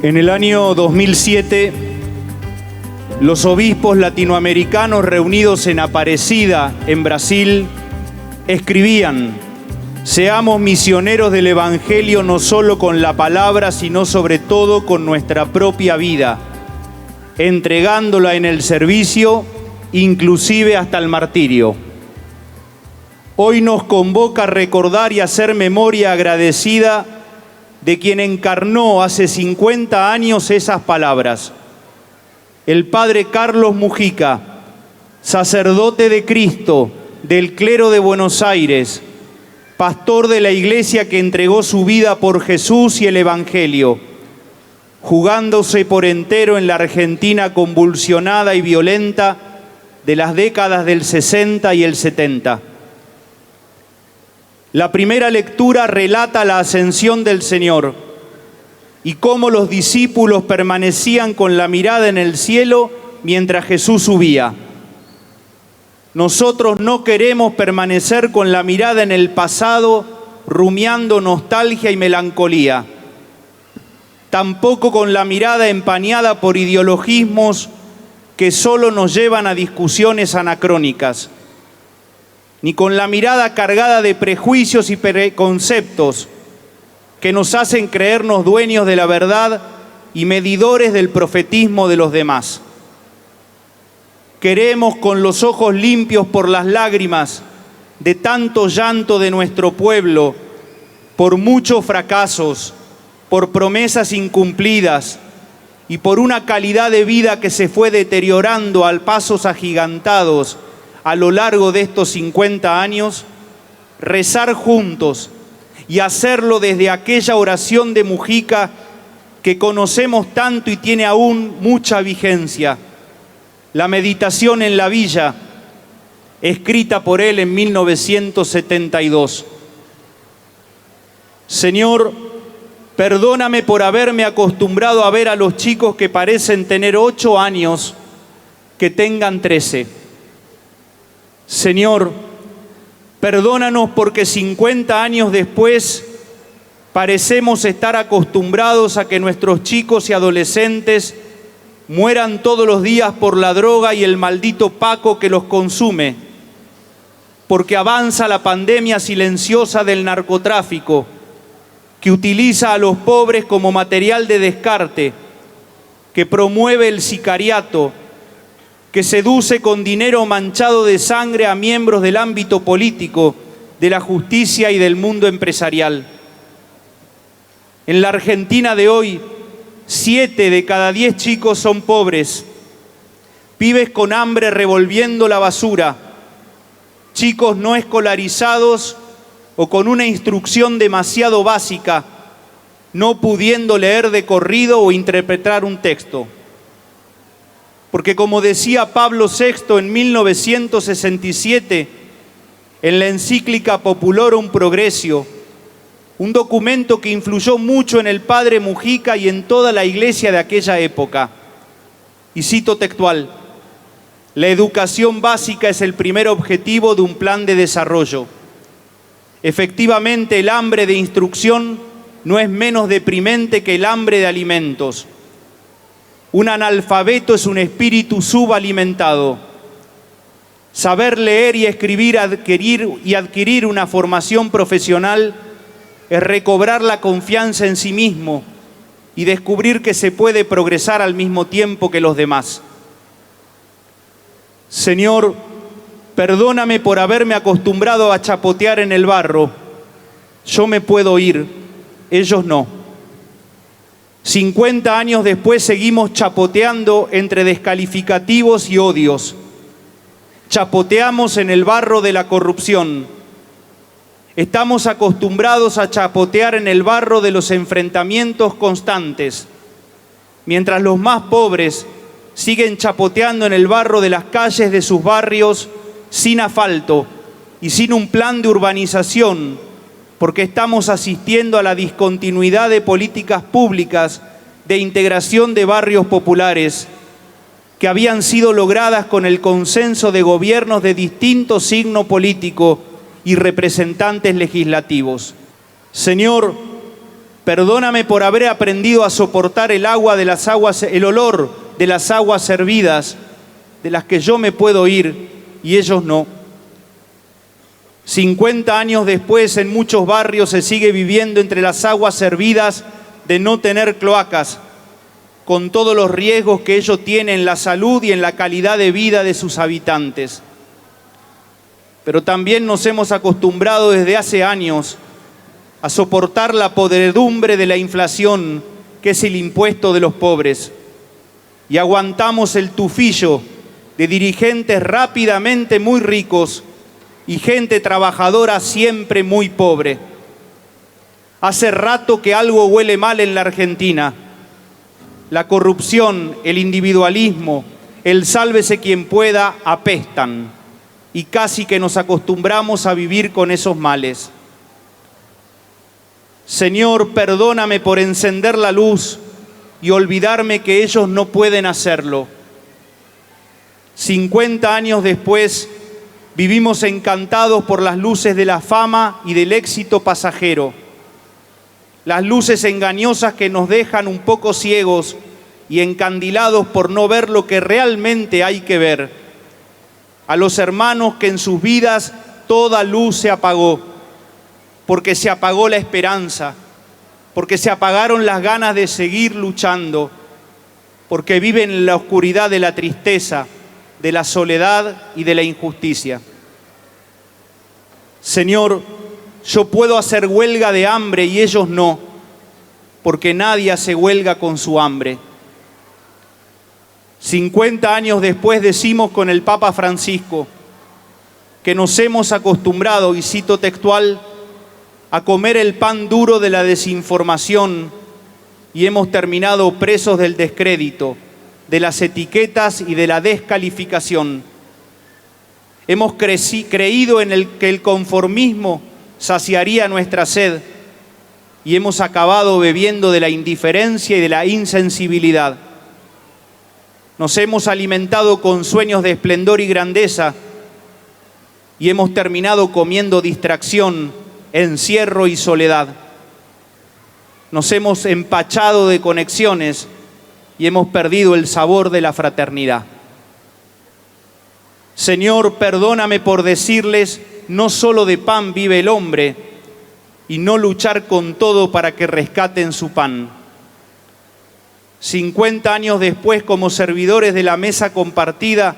En el año 2007, los obispos latinoamericanos reunidos en Aparecida, en Brasil, escribían: seamos misioneros del Evangelio no solo con la palabra, sino sobre todo con nuestra propia vida, entregándola en el servicio, inclusive hasta el martirio. Hoy nos convoca a recordar y hacer memoria agradecida de quien encarnó hace 50 años esas palabras. El padre Carlos Mujica, sacerdote de Cristo, del clero de Buenos Aires, pastor de la iglesia que entregó su vida por Jesús y el Evangelio, jugándose por entero en la Argentina convulsionada y violenta de las décadas del 60 y el 70. La primera lectura relata la ascensión del Señor y cómo los discípulos permanecían con la mirada en el cielo mientras Jesús subía. Nosotros no queremos permanecer con la mirada en el pasado, rumiando nostalgia y melancolía. Tampoco con la mirada empañada por ideologismos que solo nos llevan a discusiones anacrónicas, ni con la mirada cargada de prejuicios y preconceptos que nos hacen creernos dueños de la verdad y medidores del profetismo de los demás. Queremos, con los ojos limpios por las lágrimas de tanto llanto de nuestro pueblo, por muchos fracasos, por promesas incumplidas y por una calidad de vida que se fue deteriorando a pasos agigantados a lo largo de estos 50 años, rezar juntos y hacerlo desde aquella oración de Mujica que conocemos tanto y tiene aún mucha vigencia, la meditación en la villa, escrita por él en 1972. Señor, perdóname por haberme acostumbrado a ver a los chicos que parecen tener 8 años, que tengan 13. Señor, perdónanos porque 50 años después parecemos estar acostumbrados a que nuestros chicos y adolescentes mueran todos los días por la droga y el maldito Paco que los consume, porque avanza la pandemia silenciosa del narcotráfico, que utiliza a los pobres como material de descarte, que promueve el sicariato, que seduce con dinero manchado de sangre a miembros del ámbito político, de la justicia y del mundo empresarial. En la Argentina de hoy, 7 de cada 10 chicos son pobres, pibes con hambre revolviendo la basura, chicos no escolarizados o con una instrucción demasiado básica, no pudiendo leer de corrido o interpretar un texto. Porque como decía Pablo VI en 1967, en la encíclica Populorum Progressio, un documento que influyó mucho en el padre Mujica y en toda la iglesia de aquella época. Y cito textual: la educación básica es el primer objetivo de un plan de desarrollo. Efectivamente, el hambre de instrucción no es menos deprimente que el hambre de alimentos. Un analfabeto es un espíritu subalimentado. Saber leer y escribir, adquirir una formación profesional es recobrar la confianza en sí mismo y descubrir que se puede progresar al mismo tiempo que los demás. Señor, perdóname por haberme acostumbrado a chapotear en el barro. Yo me puedo ir, ellos no. 50 años después seguimos chapoteando entre descalificativos y odios. Chapoteamos en el barro de la corrupción. Estamos acostumbrados a chapotear en el barro de los enfrentamientos constantes, mientras los más pobres siguen chapoteando en el barro de las calles de sus barrios sin asfalto y sin un plan de urbanización, porque estamos asistiendo a la discontinuidad de políticas públicas de integración de barrios populares que habían sido logradas con el consenso de gobiernos de distinto signo político y representantes legislativos. Señor, Perdóname por haber aprendido a soportar el olor de las aguas hervidas, de las que yo me puedo ir y ellos no. 50 años después, en muchos barrios se sigue viviendo entre las aguas hervidas de no tener cloacas, con todos los riesgos que ello tiene en la salud y en la calidad de vida de sus habitantes. Pero también nos hemos acostumbrado desde hace años a soportar la podredumbre de la inflación, que es el impuesto de los pobres, y aguantamos el tufillo de dirigentes rápidamente muy ricos y gente trabajadora siempre muy pobre. Hace rato que algo huele mal en la Argentina. La corrupción, el individualismo, el sálvese quien pueda apestan, y casi que nos acostumbramos a vivir con esos males. Señor, perdóname por encender la luz y olvidarme que ellos no pueden hacerlo. 50 años después, vivimos encantados por las luces de la fama y del éxito pasajero. Las luces engañosas que nos dejan un poco ciegos y encandilados por no ver lo que realmente hay que ver. A los hermanos que en sus vidas toda luz se apagó, porque se apagó la esperanza, porque se apagaron las ganas de seguir luchando, porque viven en la oscuridad de la tristeza, de la soledad y de la injusticia. Señor, yo puedo hacer huelga de hambre y ellos no, porque nadie hace huelga con su hambre. 50 años después decimos con el Papa Francisco que nos hemos acostumbrado, y cito textual, a comer el pan duro de la desinformación y hemos terminado presos del descrédito, de las etiquetas y de la descalificación. Hemos creído en que el conformismo saciaría nuestra sed y hemos acabado bebiendo de la indiferencia y de la insensibilidad. Nos hemos alimentado con sueños de esplendor y grandeza y hemos terminado comiendo distracción, encierro y soledad. Nos hemos empachado de conexiones y hemos perdido el sabor de la fraternidad. Señor, perdóname por decirles, no solo de pan vive el hombre, y no luchar con todo para que rescaten su pan. 50 años después, como servidores de la mesa compartida,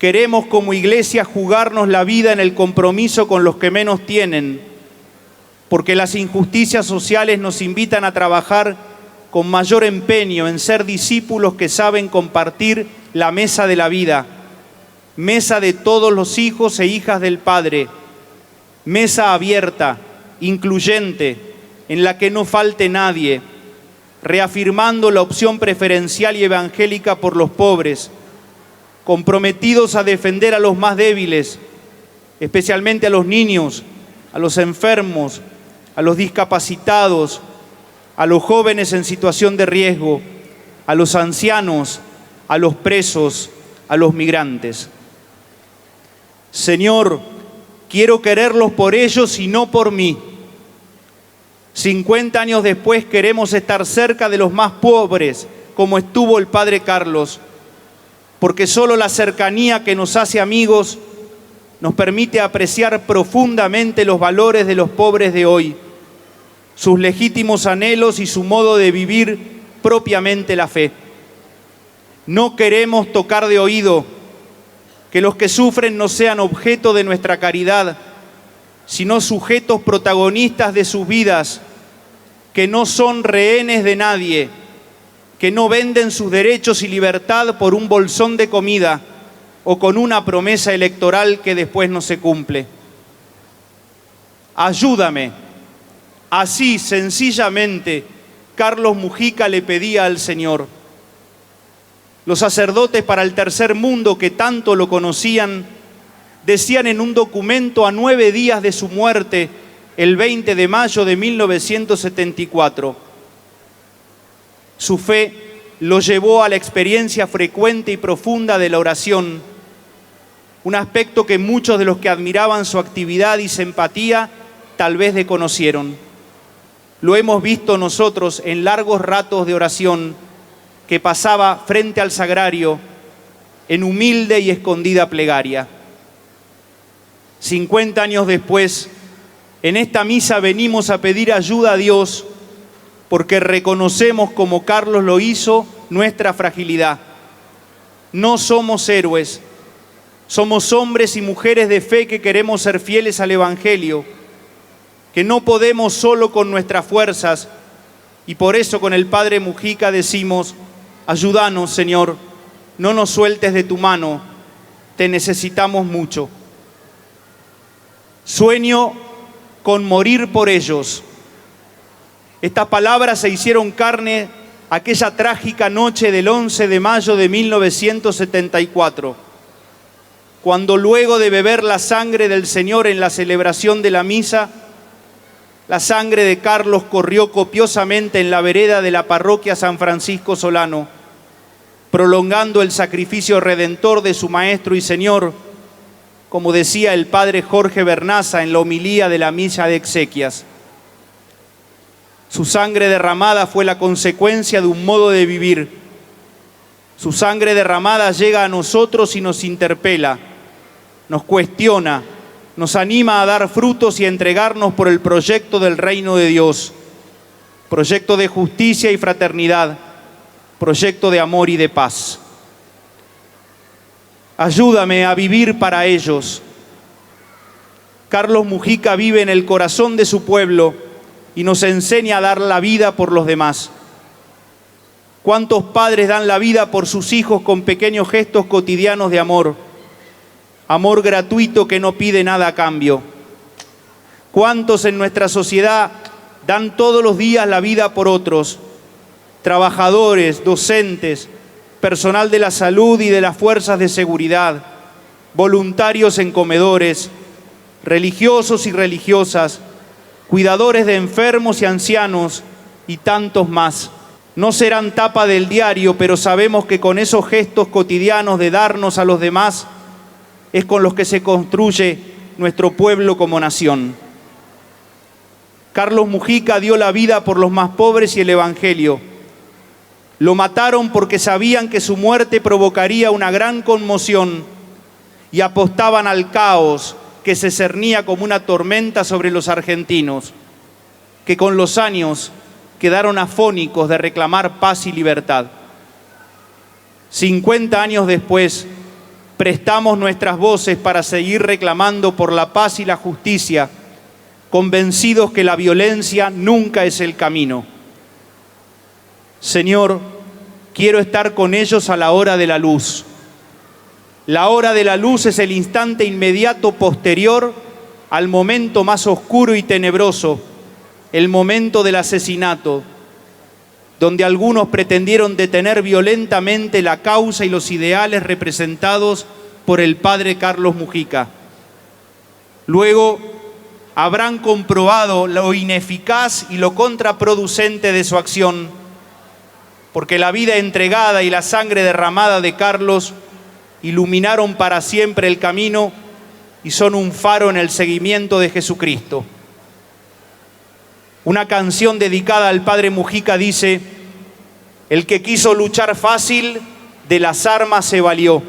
queremos como iglesia jugarnos la vida en el compromiso con los que menos tienen, porque las injusticias sociales nos invitan a trabajar con mayor empeño en ser discípulos que saben compartir la mesa de la vida, mesa de todos los hijos e hijas del Padre, mesa abierta, incluyente, en la que no falte nadie, reafirmando la opción preferencial y evangélica por los pobres, comprometidos a defender a los más débiles, especialmente a los niños, a los enfermos, a los discapacitados, a los jóvenes en situación de riesgo, a los ancianos, a los presos, a los migrantes. Señor, quiero quererlos por ellos y no por mí. 50 años después queremos estar cerca de los más pobres, como estuvo el Padre Carlos, porque solo la cercanía que nos hace amigos nos permite apreciar profundamente los valores de los pobres de hoy, sus legítimos anhelos y su modo de vivir propiamente la fe. No queremos tocar de oído que los que sufren no sean objeto de nuestra caridad, sino sujetos protagonistas de sus vidas, que no son rehenes de nadie, que no venden sus derechos y libertad por un bolsón de comida o con una promesa electoral que después no se cumple. Ayúdame. Así, sencillamente, Carlos Mujica le pedía al Señor. Los sacerdotes para el tercer mundo que tanto lo conocían, decían en un documento a 9 días de su muerte, el 20 de mayo de 1974. Su fe lo llevó a la experiencia frecuente y profunda de la oración, un aspecto que muchos de los que admiraban su actividad y simpatía tal vez desconocieron. Lo hemos visto nosotros en largos ratos de oración que pasaba frente al sagrario en humilde y escondida plegaria. 50 años después, en esta misa venimos a pedir ayuda a Dios porque reconocemos, como Carlos lo hizo, nuestra fragilidad. No somos héroes, somos hombres y mujeres de fe que queremos ser fieles al Evangelio, que no podemos solo con nuestras fuerzas, y por eso con el Padre Mujica decimos: ayúdanos, Señor, no nos sueltes de tu mano, te necesitamos mucho. Sueño con morir por ellos. Estas palabras se hicieron carne aquella trágica noche del 11 de mayo de 1974, cuando luego de beber la sangre del Señor en la celebración de la misa, la sangre de Carlos corrió copiosamente en la vereda de la parroquia San Francisco Solano, prolongando el sacrificio redentor de su Maestro y Señor, como decía el padre Jorge Bernaza en la homilía de la misa de exequias. Su sangre derramada fue la consecuencia de un modo de vivir. Su sangre derramada llega a nosotros y nos interpela, nos cuestiona, nos anima a dar frutos y a entregarnos por el proyecto del reino de Dios, proyecto de justicia y fraternidad, proyecto de amor y de paz. Ayúdame a vivir para ellos. Carlos Mujica vive en el corazón de su pueblo y nos enseña a dar la vida por los demás. ¿Cuántos padres dan la vida por sus hijos con pequeños gestos cotidianos de amor? Amor gratuito que no pide nada a cambio. ¿Cuántos en nuestra sociedad dan todos los días la vida por otros? Trabajadores, docentes, personal de la salud y de las fuerzas de seguridad, voluntarios en comedores, religiosos y religiosas, cuidadores de enfermos y ancianos y tantos más. No serán tapa del diario, pero sabemos que con esos gestos cotidianos de darnos a los demás es con los que se construye nuestro pueblo como nación. Carlos Mujica dio la vida por los más pobres y el Evangelio. Lo mataron porque sabían que su muerte provocaría una gran conmoción y apostaban al caos que se cernía como una tormenta sobre los argentinos, que con los años quedaron afónicos de reclamar paz y libertad. 50 años después, prestamos nuestras voces para seguir reclamando por la paz y la justicia, convencidos que la violencia nunca es el camino. Señor, quiero estar con ellos a la hora de la luz. La hora de la luz es el instante inmediato posterior al momento más oscuro y tenebroso, el momento del asesinato, donde algunos pretendieron detener violentamente la causa y los ideales representados por el padre Carlos Mujica. Luego habrán comprobado lo ineficaz y lo contraproducente de su acción, porque la vida entregada y la sangre derramada de Carlos iluminaron para siempre el camino y son un faro en el seguimiento de Jesucristo. Una canción dedicada al padre Mujica dice: el que quiso luchar fácil, de las armas se valió.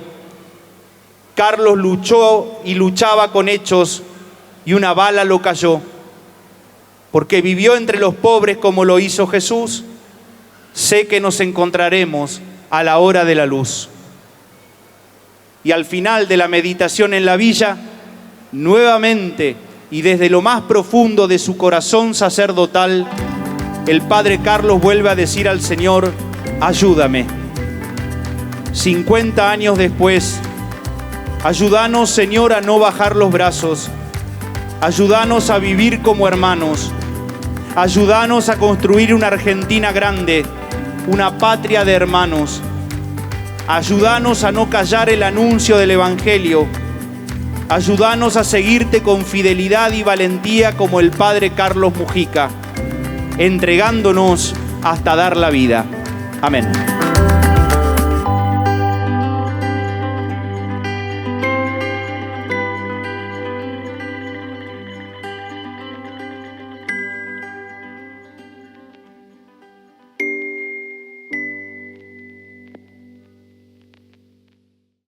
Carlos luchó y luchaba con hechos y una bala lo cayó. Porque vivió entre los pobres como lo hizo Jesús, sé que nos encontraremos a la hora de la luz. Y al final de la meditación en la villa, nuevamente y desde lo más profundo de su corazón sacerdotal, el padre Carlos vuelve a decir al Señor: ayúdame. 50 años después, ayúdanos, Señor, a no bajar los brazos. Ayúdanos a vivir como hermanos. Ayúdanos a construir una Argentina grande, una patria de hermanos. Ayúdanos a no callar el anuncio del Evangelio. Ayúdanos a seguirte con fidelidad y valentía como el padre Carlos Mujica, entregándonos hasta dar la vida. Amén.